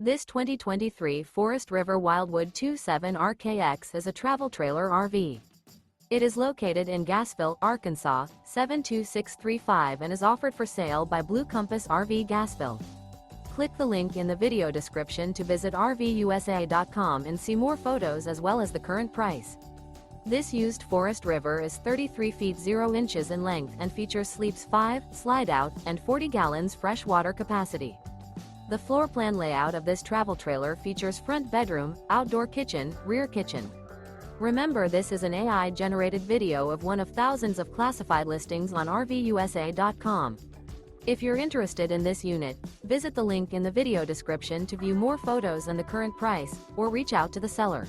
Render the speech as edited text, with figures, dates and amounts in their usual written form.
This 2023 Forest River Wildwood 27 RKX is a travel trailer RV. It is located in Gassville, Arkansas, 72635 and is offered for sale by Blue Compass RV Gassville. Click the link in the video description to visit RVUSA.com and see more photos as well as the current price. This used Forest River is 33 feet 0 inches in length and features sleeps 5, slide-out, and 40 gallons fresh water capacity. The floor plan layout of this travel trailer features front bedroom, outdoor kitchen, rear kitchen. Remember, this is an AI-generated video of one of thousands of classified listings on RVUSA.com. If you're interested in this unit, visit the link in the video description to view more photos and the current price, or reach out to the seller.